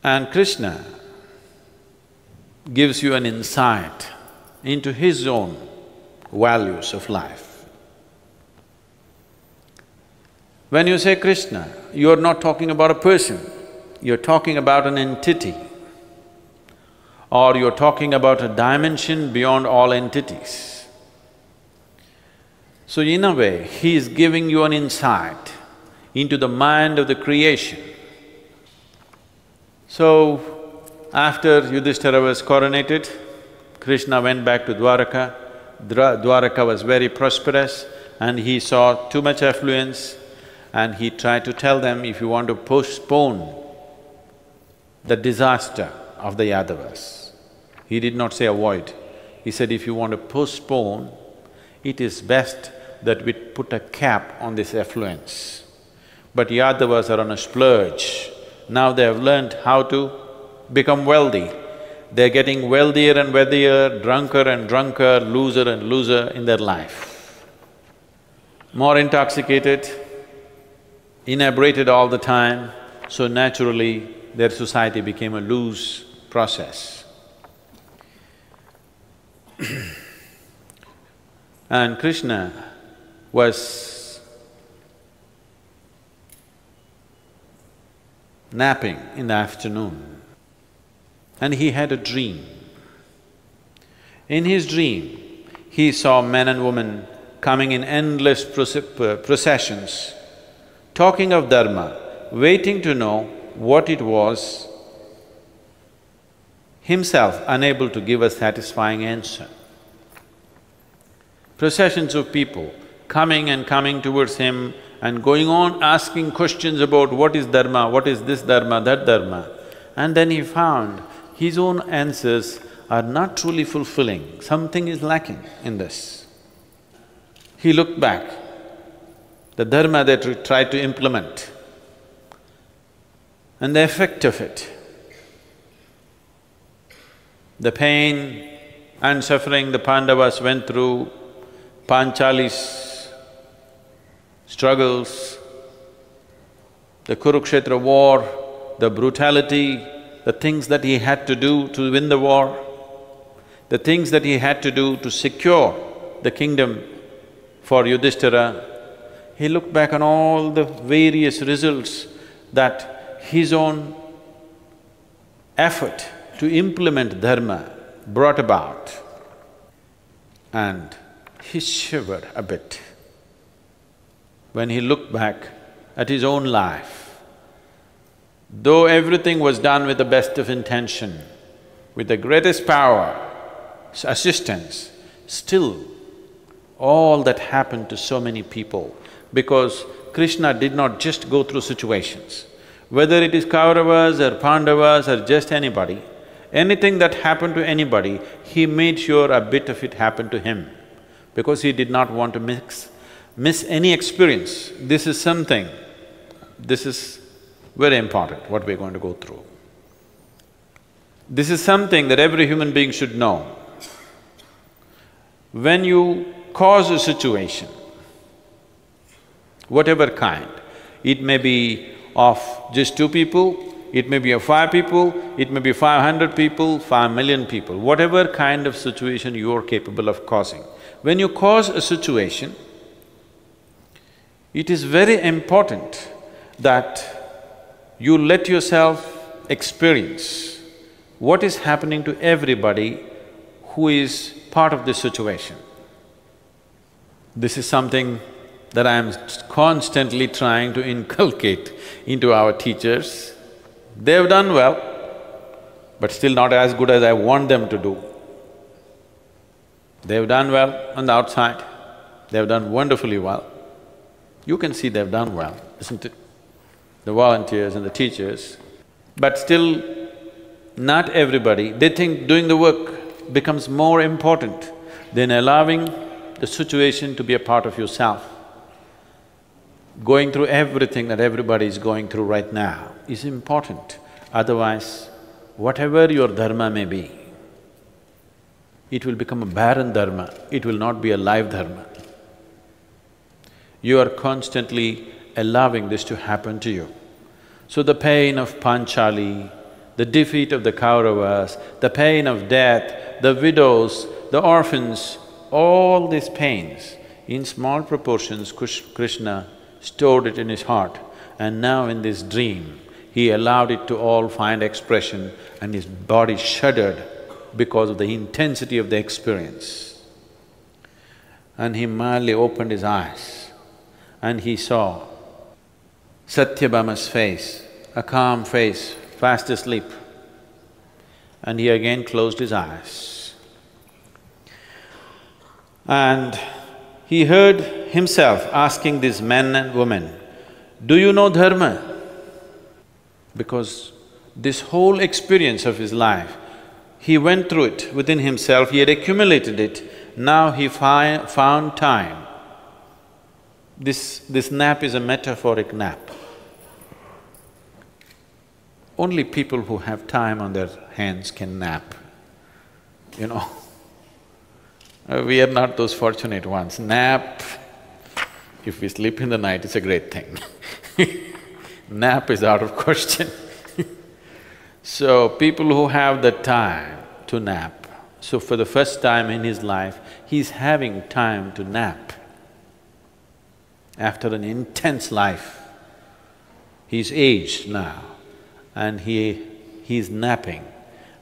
And Krishna gives you an insight into his own values of life. When you say Krishna, you're not talking about a person, you're talking about an entity, or you're talking about a dimension beyond all entities. So in a way, he is giving you an insight into the mind of the creation. So, after Yudhishthira was coronated, Krishna went back to Dwaraka. Dwaraka was very prosperous and he saw too much affluence and he tried to tell them, if you want to postpone the disaster of the Yadavas. He did not say avoid, he said if you want to postpone, it is best that we put a cap on this affluence. But Yadavas are on a splurge. Now they have learnt how to become wealthy. They're getting wealthier and wealthier, drunker and drunker, loser and loser in their life. More intoxicated, inebriated all the time, so naturally their society became a loose process. And Krishna was napping in the afternoon and he had a dream. In his dream, he saw men and women coming in endless processions, talking of Dharma, waiting to know what it was, himself unable to give a satisfying answer. Processions of people coming and coming towards him and going on asking questions about what is Dharma, what is this Dharma, that Dharma. And then he found his own answers are not truly fulfilling, something is lacking in this. He looked back, the Dharma that he tried to implement and the effect of it, the pain and suffering the Pandavas went through, Panchali's struggles, the Kurukshetra war, the brutality, the things that he had to do to win the war, the things that he had to do to secure the kingdom for Yudhishthira, he looked back on all the various results that his own effort to implement Dharma brought about, and he shivered a bit when he looked back at his own life. Though everything was done with the best of intention, with the greatest power, assistance, still all that happened to so many people, because Krishna did not just go through situations. Whether it is Kauravas or Pandavas or just anybody, anything that happened to anybody, he made sure a bit of it happened to him, because he did not want to miss any experience. This is something, this is very important, what we're going to go through. This is something that every human being should know. When you cause a situation, whatever kind, it may be of just 2 people, it may be of 5 people, it may be 500 people, 5 million people, whatever kind of situation you are capable of causing. When you cause a situation, it is very important that you let yourself experience what is happening to everybody who is part of this situation. This is something that I am constantly trying to inculcate into our teachers. They've done well, but still not as good as I want them to do. They've done well on the outside, they've done wonderfully well. You can see they've done well, isn't it? The volunteers and the teachers, but still not everybody, they think doing the work becomes more important than allowing the situation to be a part of yourself. Going through everything that everybody is going through right now is important, otherwise whatever your dharma may be, it will become a barren dharma, it will not be a live dharma. You are constantly allowing this to happen to you. So the pain of Panchali, the defeat of the Kauravas, the pain of death, the widows, the orphans, all these pains, in small proportions Krishna stored it in his heart, and now in this dream, he allowed it to all find expression and his body shuddered because of the intensity of the experience. And he mildly opened his eyes and he saw Satyabhama's face, a calm face, fast asleep. And he again closed his eyes. And he heard himself asking these men and women, "Do you know Dharma?" Because this whole experience of his life, he went through it within himself, he had accumulated it, now he found time. This nap is a metaphoric nap. Only people who have time on their hands can nap, you know. We are not those fortunate ones. Nap, if we sleep in the night, it's a great thing. Nap is out of question. So, people who have the time to nap, so for the first time in his life, he's having time to nap. After an intense life, he's aged now and he's napping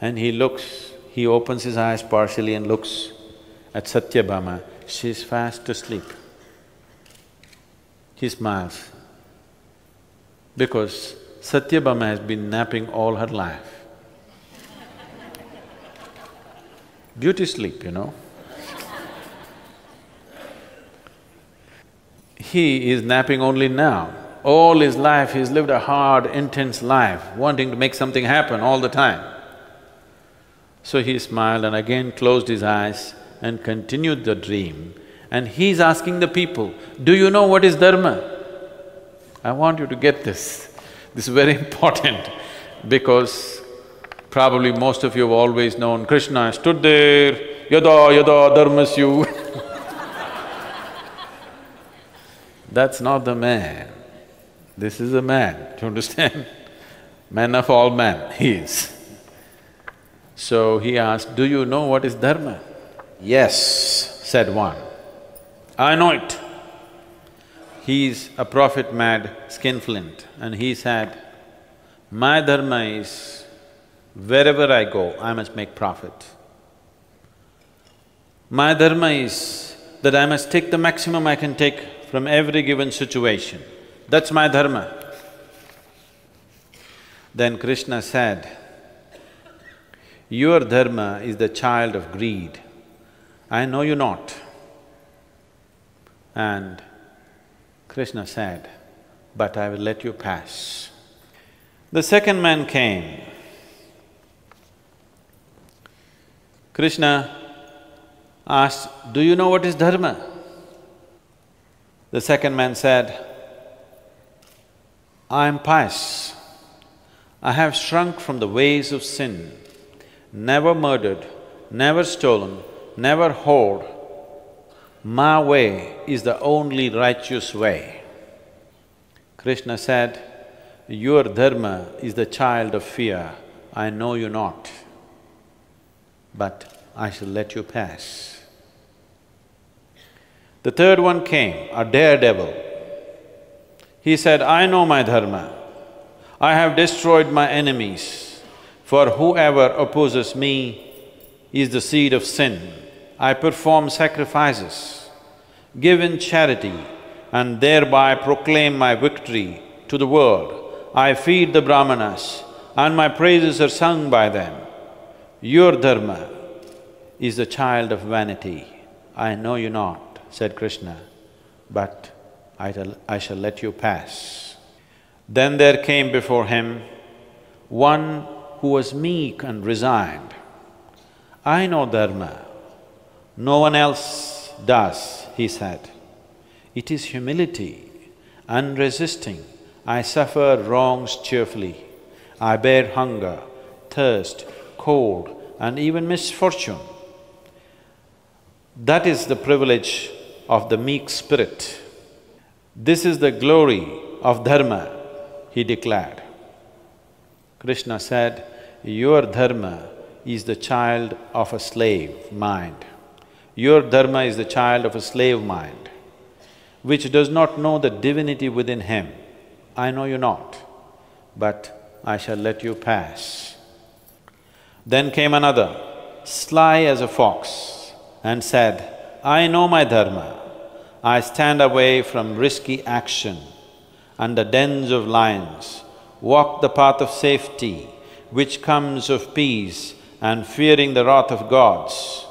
and he opens his eyes partially and looks at Satyabhama, she's fast asleep. He smiles because Satyabhama has been napping all her life. Beauty sleep, you know. He is napping only now. All his life he's lived a hard, intense life, wanting to make something happen all the time. So he smiled and again closed his eyes and continued the dream. And he's asking the people, "Do you know what is Dharma?" I want you to get this. This is very important because probably most of you have always known Krishna stood there, yada yada dharmasyu. That's not the man. This is a man, do you understand? Man of all men, he is. So he asked, "Do you know what is Dharma?" "Yes," said one, "I know it." He's a profit-mad skinflint and he said, "My dharma is, wherever I go, I must make profit. My dharma is that I must take the maximum I can take from every given situation. That's my dharma." Then Krishna said, "Your dharma is the child of greed. I know you not." And Krishna said, "But I will let you pass." The second man came. Krishna asked, "Do you know what is Dharma?" The second man said, "I am pious. I have shrunk from the ways of sin, never murdered, never stolen, never whored. My way is the only righteous way." Krishna said, "Your dharma is the child of fear. I know you not, but I shall let you pass." The third one came, a daredevil. He said, "I know my dharma. I have destroyed my enemies, for whoever opposes me is the seed of sin. I perform sacrifices, give in charity, and thereby proclaim my victory to the world. I feed the brahmanas, and my praises are sung by them. Your dharma is the child of vanity. I know you not," said Krishna, "but I shall let you pass." Then there came before him one who was meek and resigned. "I know dharma. No one else does," he said. "It is humility, unresisting. I suffer wrongs cheerfully. I bear hunger, thirst, cold, and even misfortune. That is the privilege of the meek spirit. This is the glory of dharma," he declared. Krishna said, your dharma is the child of a slave mind. Your dharma is the child of a slave mind, which does not know the divinity within him. I know you not, but I shall let you pass. Then came another, sly as a fox, and said, I know my dharma. I stand away from risky action, under dens of lions, walk the path of safety, which comes of peace and fearing the wrath of gods.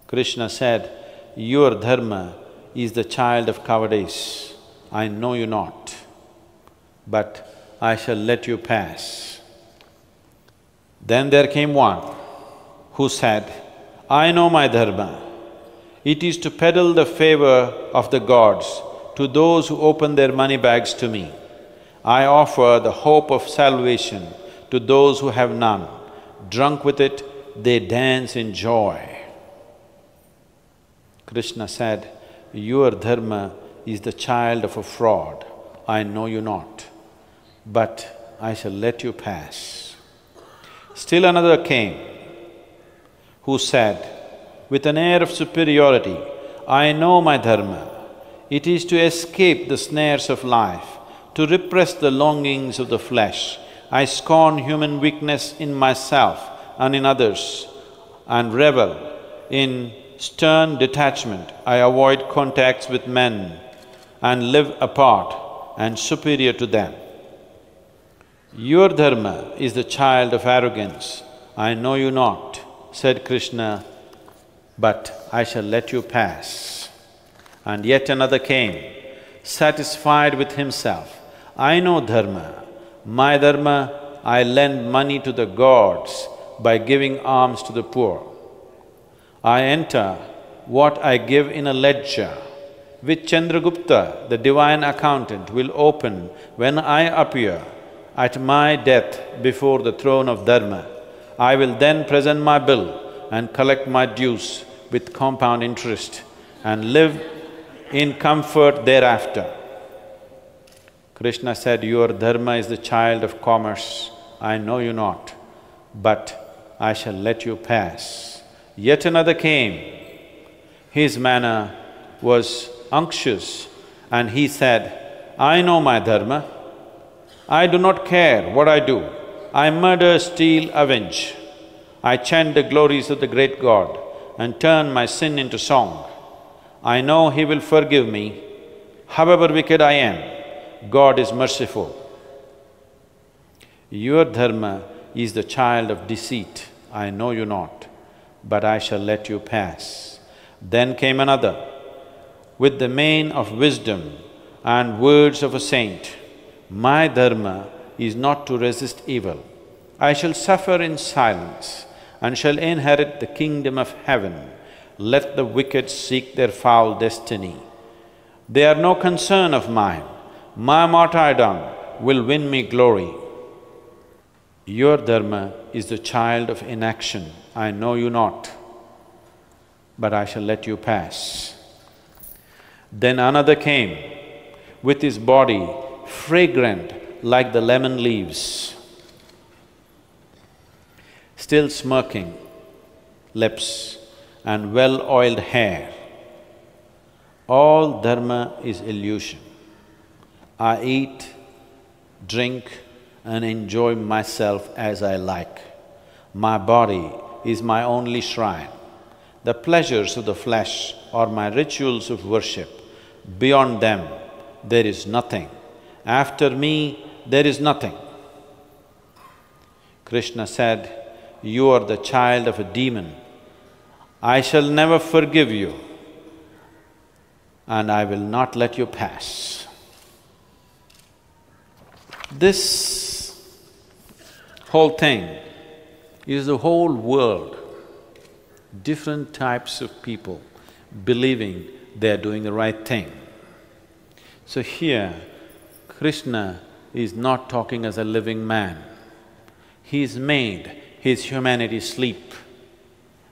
Krishna said, your dharma is the child of cowardice. I know you not, but I shall let you pass. Then there came one who said, I know my dharma. It is to peddle the favor of the gods to those who open their money bags to me. I offer the hope of salvation to those who have none. Drunk with it, they dance in joy. Krishna said, your dharma is the child of a fraud. I know you not, but I shall let you pass. Still another came, who said, with an air of superiority, I know my dharma. It is to escape the snares of life, to repress the longings of the flesh. I scorn human weakness in myself and in others, and revel in stern detachment. I avoid contacts with men and live apart and superior to them. Your dharma is the child of arrogance. I know you not, said Krishna, but I shall let you pass. And yet another came, satisfied with himself. I know dharma. My dharma, I lend money to the gods by giving alms to the poor. I enter what I give in a ledger, which Chandragupta, the divine accountant, will open when I appear at my death before the throne of Dharma. I will then present my bill and collect my dues with compound interest and live in comfort thereafter. Krishna said, your dharma is the child of commerce. I know you not, but I shall let you pass. Yet another came. His manner was unctuous and he said, I know my dharma. I do not care what I do. I murder, steal, avenge. I chant the glories of the great God and turn my sin into song. I know He will forgive me. However wicked I am, God is merciful. Your dharma is the child of deceit. I know you not, but I shall let you pass. Then came another, with the mane of wisdom and words of a saint. My dharma is not to resist evil. I shall suffer in silence and shall inherit the kingdom of heaven. Let the wicked seek their foul destiny. They are no concern of mine. My martyrdom will win me glory. Your dharma is the child of inaction. I know you not, but I shall let you pass. Then another came, with his body fragrant like the lemon leaves, still smirking lips and well-oiled hair. All dharma is illusion. I eat, drink and enjoy myself as I like. My body is my only shrine. The pleasures of the flesh are my rituals of worship. Beyond them, there is nothing. After me, there is nothing. Krishna said, you are the child of a demon. I shall never forgive you and I will not let you pass. This whole thing is the whole world, different types of people believing they're doing the right thing. So here, Krishna is not talking as a living man. He's made his humanity sleep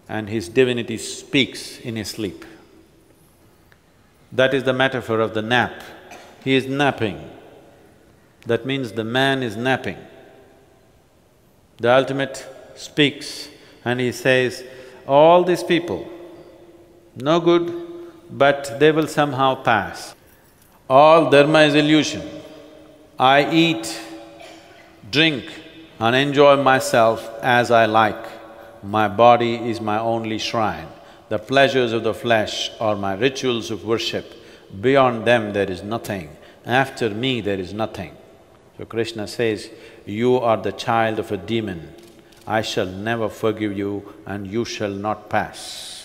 and his divinity speaks in his sleep. That is the metaphor of the nap. He is napping. That means the man is napping. The ultimate speaks and he says, all these people, no good, but they will somehow pass. All dharma is illusion. I eat, drink and enjoy myself as I like. My body is my only shrine. The pleasures of the flesh are my rituals of worship. Beyond them there is nothing. After me there is nothing. So Krishna says, you are the child of a demon. I shall never forgive you and you shall not pass.